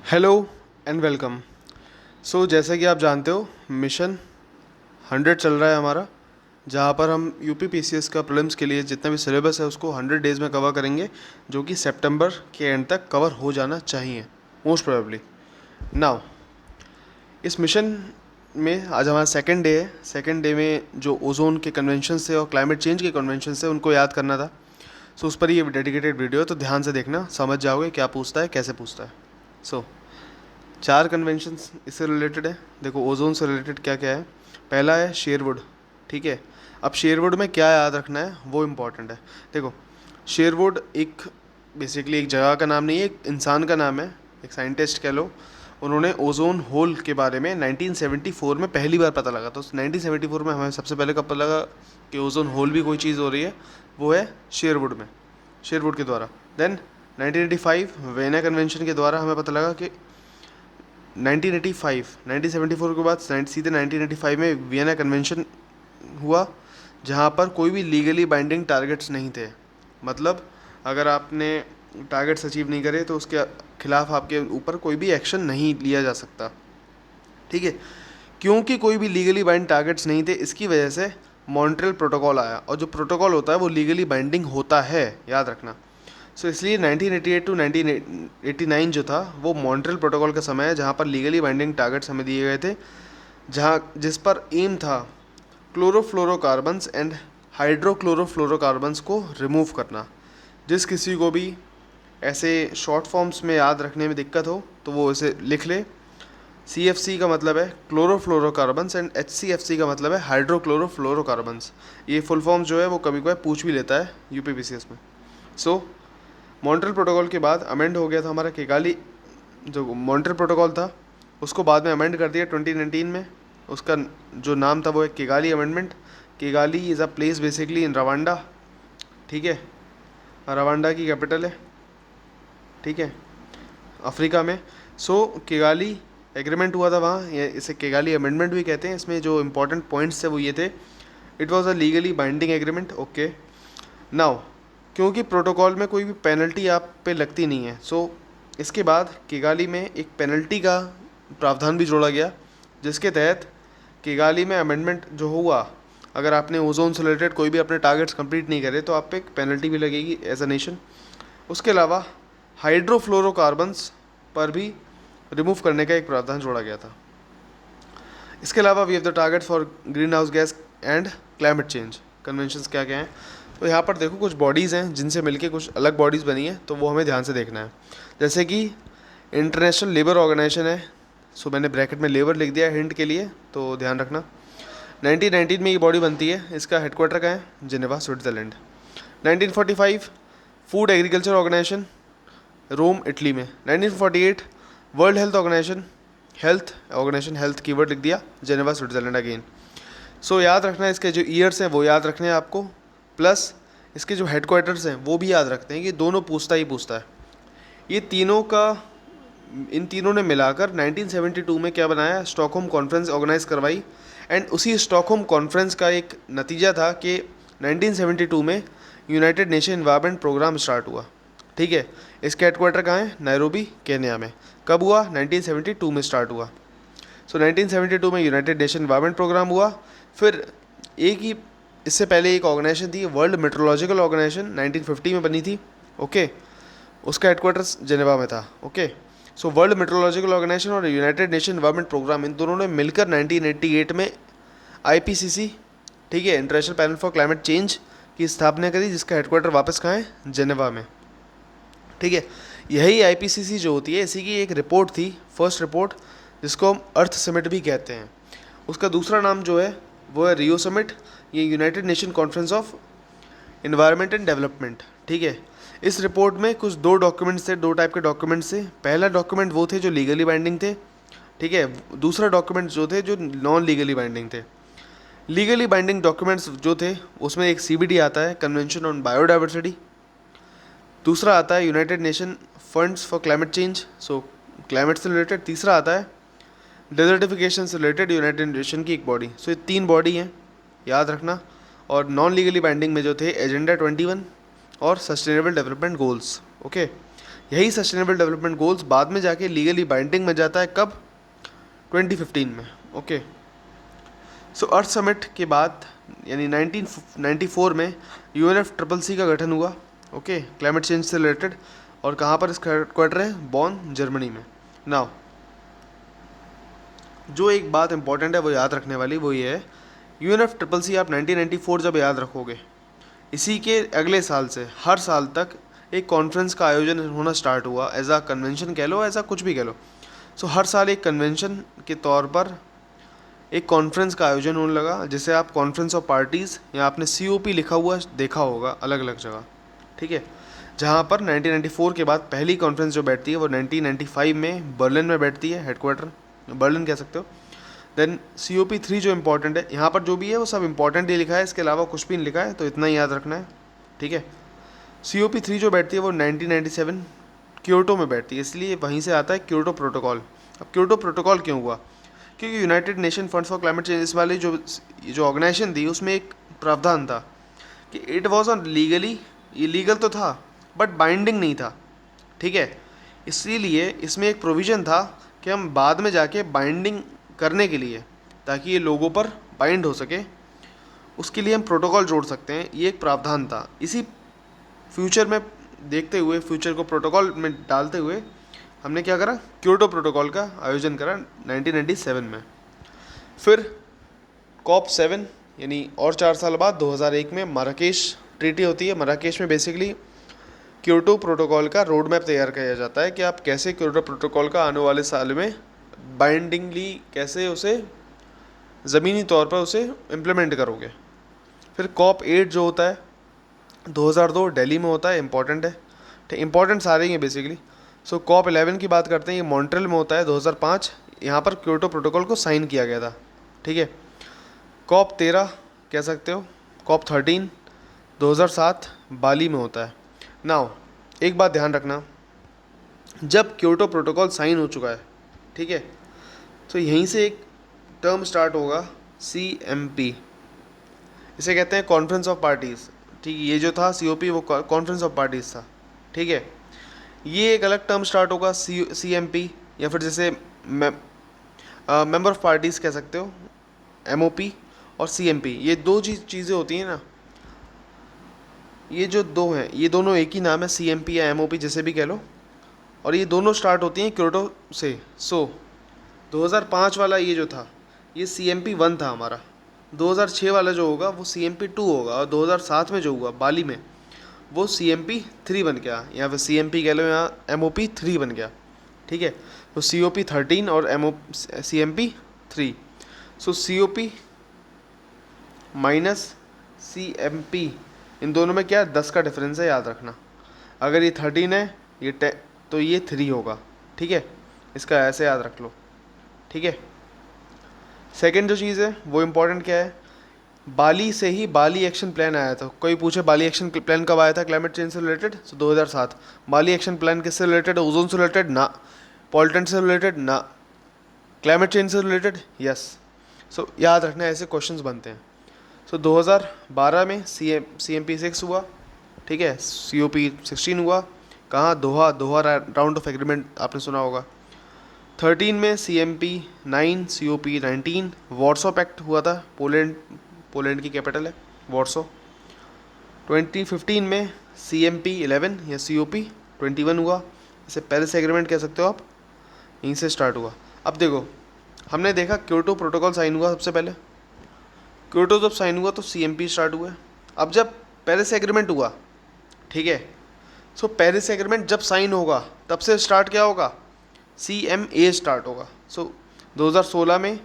Hello and welcome. जैसा कि आप जानते हो, मिशन 100 चल रहा है हमारा, जहाँ पर हम यूपी पीसीएस का प्रीलिम्स के लिए जितना भी सिलेबस है उसको 100 डेज़ में कवर करेंगे, जो कि सितंबर के एंड तक कवर हो जाना चाहिए मोस्ट प्रोबेबली। नाउ इस मिशन में आज हमारा सेकंड डे है। सेकंड डे में जो ओजोन के कन्वेंशन से और क्लाइमेट चेंज के कन्वेंशन से उनको याद करना था। उस पर ये डेडिकेटेड वीडियो है, तो ध्यान से देखना, समझ जाओगे क्या पूछता है, कैसे पूछता है। सो 4 कन्वेंशंस इससे रिलेटेड है। देखो ओजोन से रिलेटेड क्या क्या है। पहला है शेरवुड, ठीक है। अब शेरवुड में क्या याद रखना है वो इम्पॉर्टेंट है। देखो शेरवुड एक बेसिकली एक जगह का नाम नहीं है, एक इंसान का नाम है, एक साइंटिस्ट कह लो। उन्होंने ओजोन होल के बारे में 1974 में पहली बार पता लगा। तो 1974 में हमें सबसे पहले कब पता लगा कि ओजोन होल भी कोई चीज़ हो रही है, वो है शेरवुड में, शेरवुड के द्वारा। देन 1985 वेना कन्वेंशन के द्वारा हमें पता लगा कि 1974 के बाद सीधे 1985 में वियना कन्वेंशन हुआ, जहाँ पर कोई भी लीगली बाइंडिंग टारगेट्स नहीं थे। मतलब अगर आपने टारगेट्स अचीव नहीं करे तो उसके खिलाफ आपके ऊपर कोई भी एक्शन नहीं लिया जा सकता, ठीक है। क्योंकि कोई भी लीगली बाइंड टारगेट्स नहीं थे, इसकी वजह से मॉन्ट्रियल प्रोटोकॉल आया, और जो प्रोटोकॉल होता है वो लीगली बाइंडिंग होता है, याद रखना। इसलिए 1988 टू 1989 जो था वो मॉन्ट्रियल प्रोटोकॉल का समय है, जहाँ पर लीगली बाइंडिंग टारगेट्स हमें दिए गए थे, जहाँ जिस पर एम था क्लोरोफ्लोरोकार्बन्स एंड हाइड्रोक्लोरोफ्लोरोकार्बन्स को रिमूव करना। जिस किसी को भी ऐसे शॉर्ट फॉर्म्स में याद रखने में दिक्कत हो तो वो इसे लिख ले। CFC का मतलब है क्लोरोफ्लोरोकार्बन्स एंड HCFC का मतलब है हाइड्रोक्लोरोफ्लोरोकार्बन्स। ये फुल फॉर्म जो है वो कभी कभी पूछ भी लेता है UPPCS में। मॉन्ट्रियल प्रोटोकॉल के बाद अमेंड हो गया था हमारा किगाली। जो मॉन्ट्रियल प्रोटोकॉल था उसको बाद में अमेंड कर दिया 2019 में। उसका जो नाम था वो है Kigali amendment. Kigali is a place basically in Rwanda, ठीक है। रवांडा की कैपिटल है, ठीक है, अफ्रीका में। किगाली एग्रीमेंट हुआ था वहाँ, इसे किगाली अमेंडमेंट भी कहते हैं। इसमें जो इंपॉर्टेंट पॉइंट्स थे वो ये थे, it was a legally binding agreement, okay. Now क्योंकि प्रोटोकॉल में कोई भी पेनल्टी आप पे लगती नहीं है, इसके बाद किगाली में एक पेनल्टी का प्रावधान भी जोड़ा गया, जिसके तहत किगाली में अमेंडमेंट जो हुआ, अगर आपने ओजोन से रिलेटेड कोई भी अपने टारगेट्स कंप्लीट नहीं करे तो आप पे एक पेनल्टी भी लगेगी एज अ नेशन। उसके अलावा हाइड्रोफ्लोरोकार्बन्स पर भी रिमूव करने का एक प्रावधान जोड़ा गया था। इसके अलावा we have the target for greenhouse gas and climate change conventions क्या क्या हैं। तो यहाँ पर देखो कुछ बॉडीज़ हैं जिनसे मिलके कुछ अलग बॉडीज़ बनी है, तो वो हमें ध्यान से देखना है। जैसे कि इंटरनेशनल लेबर ऑर्गेनाइजेशन है, मैंने ब्रैकेट में लेबर लिख दिया हिंट के लिए, तो ध्यान रखना। 1919 में ये बॉडी बनती है, इसका हेडक्वार्टर कहाँ है, Geneva Switzerland. 1945 food agriculture organisation, Rome Italy में। 1948 world health organisation, health keyword लिख दिया, जिनेवा स्विट्ज़रलैंड अगेन। याद रखना है, इसके जो ईयर्स हैं वो याद रखने हैं आपको, प्लस इसके जो हेडक्वार्टर्स हैं वो भी याद रखते हैं कि दोनों पूछता ही पूछता है। ये तीनों का, इन तीनों ने मिलाकर 1972 में क्या बनाया, स्टॉकहोम कॉन्फ्रेंस ऑर्गेनाइज करवाई। एंड उसी स्टॉकहोम कॉन्फ्रेंस का एक नतीजा था कि 1972 में United Nation environment programme start हुआ, ठीक है। इसका हेडक्वार्टर कहाँ है, नैरोबी केन्या में। कब हुआ, 1972 में स्टार्ट हुआ। 1972 में यूनाइटेड नेशन एनवायरनमेंट प्रोग्राम हुआ। फिर एक ही इससे पहले एक ऑर्गेनाइजेशन थी, वर्ल्ड मेट्रोलॉजिकल ऑर्गेनाइजेशन, 1950 में बनी थी, ओके। उसका हेडक्वार्टर्स जेनेवा में था, ओके। वर्ल्ड मेट्रोलॉजिकल ऑर्गेनाइजेशन और यूनाइटेड नेशन एनवायरनमेंट प्रोग्राम, इन दोनों ने मिलकर 1988 में IPCC, ठीक है, international panel for climate change की स्थापना करी, जिसका हेडक्वार्टर वापस कहाँ है, जेनेवा में, ठीक है। यही IPCC जो होती है, इसी की एक रिपोर्ट थी, फर्स्ट रिपोर्ट, जिसको हम अर्थ समिट भी कहते हैं। उसका दूसरा नाम जो है वो है रियो समिट, ये United nation conference of environment and development, ठीक है। इस रिपोर्ट में कुछ दो डॉक्यूमेंट्स थे, दो टाइप के डॉक्यूमेंट्स थे। पहला डॉक्यूमेंट वो थे जो लीगली बाइंडिंग थे, ठीक है। दूसरा डॉक्यूमेंट जो थे जो नॉन लीगली बाइंडिंग थे। लीगली बाइंडिंग डॉक्यूमेंट्स जो थे उसमें एक CBD आता है, कन्वेंशन ऑन बायोडाइवर्सिटी। दूसरा आता है United nation funds for climate change, climate से रिलेटेड। तीसरा आता है डेजर्टिफिकेशन से रिलेटेड यूनाइटेड नेशन की एक बॉडी। ये 3 बॉडी हैं, याद रखना। और नॉन लीगली बाइंडिंग में जो थे एजेंडा 21 और सस्टेनेबल डेवलपमेंट गोल्स, ओके। यही सस्टेनेबल डेवलपमेंट गोल्स बाद में जाके लीगली बाइंडिंग में जाता है, कब? 2015 में। ओके, सो अर्थ समिट के बाद यानी 1994 में UNFCCC का गठन हुआ, ओके, क्लाइमेट चेंज से रिलेटेड। और कहाँ पर इसका हेडक्वार्टर है? बॉन, जर्मनी में। नाउ जो एक बात इंपॉर्टेंट है वो याद रखने वाली, वो ये है, UNFCCC आप 1994 जब याद रखोगे, इसी के अगले साल से हर साल तक एक कॉन्फ्रेंस का आयोजन होना स्टार्ट हुआ, एज आ कन्वेंशन कह लो, ऐसा कुछ भी कह लो। सो हर साल एक कन्वेंशन के तौर पर एक कॉन्फ्रेंस का आयोजन होने लगा, जिसे आप कॉन्फ्रेंस ऑफ पार्टीज़ या आपने COP लिखा हुआ देखा होगा अलग अलग जगह, ठीक है। जहाँ पर 1994 के बाद पहली कॉन्फ्रेंस जो बैठती है वो 1995 में बर्लिन में बैठती है, हेडक्वार्टर बर्लिन कह सकते हो। देन COP3 जो इम्पोर्टेंट है, यहाँ पर जो भी है वो सब इंपॉर्टेंट ही लिखा है, इसके अलावा कुछ भी नहीं लिखा है, तो इतना ही याद रखना है, ठीक है। COP3 जो बैठती है वो 1997 क्योटो में बैठती है, इसलिए वहीं से आता है क्योटो प्रोटोकॉल। अब क्योटो प्रोटोकॉल क्यों हुआ? क्योंकि United nation funds for climate change वाली जो ऑर्गेनाइजेशन थी, उसमें एक प्रावधान था कि इट वॉज ऑन लीगली, ये लीगल तो था बट बाइंडिंग नहीं था, ठीक है। इसीलिए इसमें एक प्रोविज़न था कि हम बाद में जाके बाइंडिंग करने के लिए, ताकि ये लोगों पर बाइंड हो सके, उसके लिए हम प्रोटोकॉल जोड़ सकते हैं, ये एक प्रावधान था। इसी फ्यूचर में देखते हुए, फ्यूचर को प्रोटोकॉल में डालते हुए, हमने क्या करा? क्योटो प्रोटोकॉल का आयोजन करा 1997 में। फिर COP7 यानी और 4 साल बाद 2001 में मराकेश ट्रीटी होती है। मराकेश में बेसिकली क्योटो प्रोटोकॉल का रोड मैप तैयार किया जाता है कि आप कैसे क्योटो प्रोटोकॉल का आने वाले साल में बाइंडिंगली कैसे उसे ज़मीनी तौर पर उसे इम्प्लीमेंट करोगे। फिर COP8 जो होता है 2002 दिल्ली में होता है, इंपॉर्टेंट है, ठीक, इंपॉर्टेंट सारे ही हैं बेसिकली। सो COP11 की बात करते हैं, ये मॉन्ट्रियल में होता है 2005, यहाँ पर क्योटो प्रोटोकॉल को साइन किया गया था, ठीक है। COP13 कह सकते हो, COP13 2007 बाली में होता है। नाउ एक बात ध्यान रखना, जब क्योटो प्रोटोकॉल साइन हो चुका है, ठीक है, तो यहीं से एक टर्म स्टार्ट होगा CMP, इसे कहते हैं कॉन्फ्रेंस ऑफ पार्टीज़, ठीक है। ये जो था COP वो कॉन्फ्रेंस ऑफ पार्टीज़ था, ठीक है। ये एक अलग टर्म स्टार्ट होगा CMP, या फिर जैसे मेंबर ऑफ पार्टीज़ कह सकते हो, MOP और CMP, ये दो चीज़ें होती हैं ना, ये जो दो हैं, ये दोनों एक ही नाम है, CMP या MOP जैसे भी कह लो, और ये दोनों स्टार्ट होती हैं क्योटो से। सो 2005 वाला ये जो था, ये CMP1 था हमारा। 2006 वाला जो होगा वो CMP2 होगा, और 2007 में जो हुआ बाली में वो CMP3 बन गया, या फिर CMP कह लो, यहाँ MOP3 बन गया, ठीक है। तो COP13 और CMP3। सो COP माइनस CMP, इन दोनों में क्या 10 का डिफरेंस है, याद रखना। अगर ये 13 है, ये 10, तो ये 3 होगा, ठीक है। इसका ऐसे याद रख लो, ठीक है। सेकंड जो चीज़ है वो इम्पोर्टेंट क्या है, बाली से ही बाली एक्शन प्लान आया था। कोई पूछे बाली एक्शन प्लान कब आया था क्लाइमेट चेंज से रिलेटेड? तो 2007। बाली एक्शन प्लान किससे रिलेटेड है? ओजोन से रिलेटेड? ना। पॉल्यूटेंट से रिलेटेड? ना। क्लाइमेट चेंज से रिलेटेड? यस। सो याद रखना, ऐसे क्वेश्चंस बनते हैं। सो 2012 में CMP6 हुआ, ठीक है। COP16 हुआ, कहाँ? दोहा राउंड ऑफ एग्रीमेंट आपने सुना होगा। 13 में CMP9 COP19 वॉर्सो पैक्ट हुआ था, पोलैंड की कैपिटल है वॉर्सो। 2015 में CMP11 या COP21 हुआ, इसे पेरिस एग्रीमेंट कह सकते हो आप, यहीं से स्टार्ट हुआ। अब देखो, हमने देखा क्योटो प्रोटोकॉल साइन हुआ सबसे पहले, क्योटो जब साइन हुआ तो CMP स्टार्ट हुआ। अब जब पेरिस एग्रीमेंट हुआ, ठीक है, सो पेरिस एग्रीमेंट जब साइन होगा तब से स्टार्ट क्या होगा? CMA स्टार्ट होगा। सो 2016 में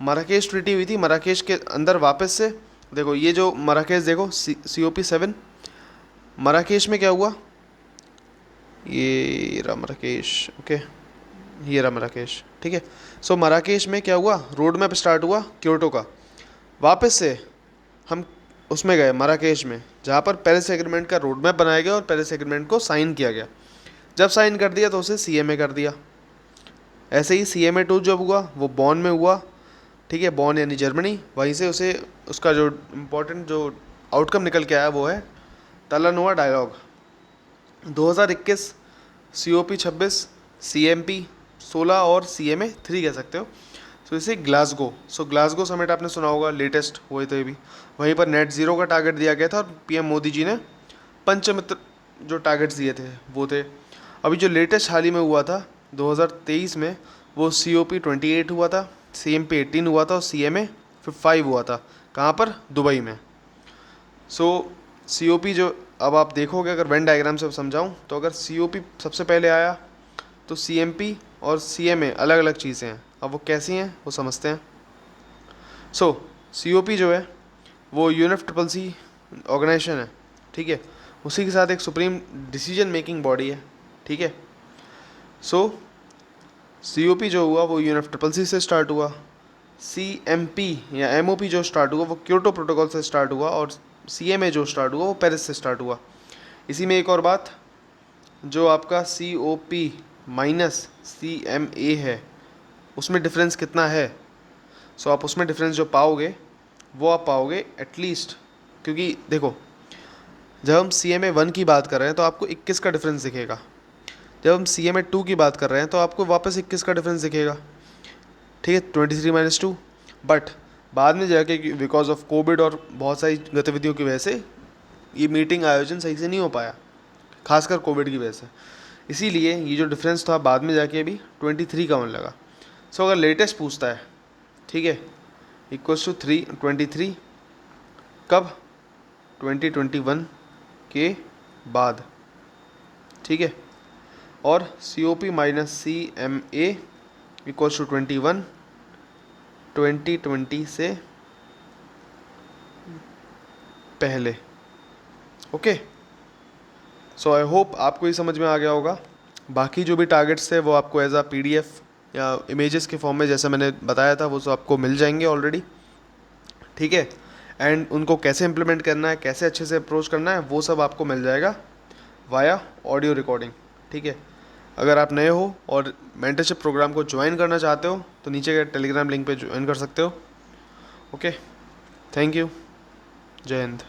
मराकेश ट्रीटी हुई थी, मराकेश के अंदर वापस से देखो, ये जो मराकेश देखो COP7, मराकेश में क्या हुआ, ये रहा मराकेश, ओके, ये रहा मराकेश, ठीक है। सो मराकेश में क्या हुआ? रोड मैप स्टार्ट हुआ क्योटो का, वापस से हम उसमें गए मराकेश में, जहाँ पर पेरिस एग्रीमेंट का रोड मैप बनाया गया और पेरिस एग्रीमेंट को साइन किया गया। जब साइन कर दिया तो उसे CMA कर दिया। ऐसे ही CMA2 जब हुआ वो बॉन में हुआ, ठीक है, बॉन यानी जर्मनी। वहीं से उसे उसका जो इम्पोर्टेंट जो आउटकम निकल के आया वो है तलानुआ डायलॉग। 2021 COP 26, CMP 16 और CMA 3 कह सकते हो। सो इसे ग्लासगो, सो ग्लासगो समिट आपने सुना होगा, लेटेस्ट हुए थे भी। वहीं पर नेट ज़ीरो का टारगेट दिया गया था और PM मोदी जी ने पंचमित्र जो टारगेट्स दिए थे वो थे। अभी जो लेटेस्ट हाल ही में हुआ था 2023 में, वो COP 28 हुआ था, CMP 18 हुआ था और CMA 5 हुआ था। कहाँ पर? दुबई में। सो COP जो अब आप देखोगे, अगर वेन डायग्राम से समझाऊँ तो अगर COP सबसे पहले आया तो CMP और CMA अलग अलग चीज़ें हैं। अब वो कैसी हैं वो समझते हैं। सो COP जो है वो UNFCCC ऑर्गेनाइजेशन है, ठीक है। उसी के साथ एक सुप्रीम डिसीजन मेकिंग बॉडी है, ठीक है। सो COP जो हुआ वो UNFCCC से स्टार्ट हुआ, CMP या MOP जो स्टार्ट हुआ वो क्योटो प्रोटोकॉल से स्टार्ट हुआ और CMA जो स्टार्ट हुआ वो पेरिस से स्टार्ट हुआ। इसी में एक और बात, जो आपका COP माइनस CMA है उसमें डिफरेंस कितना है। सो आप उसमें डिफरेंस जो पाओगे वो आप पाओगे एटलीस्ट, क्योंकि देखो जब हम CMA 1 की बात कर रहे हैं तो आपको 21 का डिफरेंस दिखेगा, जब हम CMA 2 की बात कर रहे हैं तो आपको वापस 21 का डिफरेंस दिखेगा, ठीक है, 23 - 2। बट बाद में जाके बिकॉज ऑफ कोविड और बहुत सारी गतिविधियों की वजह से ये मीटिंग आयोजन सही से नहीं हो पाया, खासकर कोविड की वजह से। इसीलिए ये जो डिफरेंस था बाद में जाके अभी 23 का होने लगा। सो अगर लेटेस्ट पूछता है, ठीक है, =23 कब? 2021 के बाद, ठीक है। और COP माइनस CMA =21 2020 से पहले। ओके, सो आई होप आपको ये समझ में आ गया होगा। बाकी जो भी टारगेट्स थे वो आपको एज आ PDF या इमेजेस के फॉर्म में जैसा मैंने बताया था वो सब आपको मिल जाएंगे ऑलरेडी, ठीक है। एंड उनको कैसे इम्प्लीमेंट करना है, कैसे अच्छे से अप्रोच करना है, वो सब आपको मिल जाएगा वाया ऑडियो रिकॉर्डिंग, ठीक है। अगर आप नए हो और मेंटरशिप प्रोग्राम को ज्वाइन करना चाहते हो तो नीचे के टेलीग्राम लिंक पे ज्वाइन कर सकते हो। ओके, थैंक यू, जय हिंद।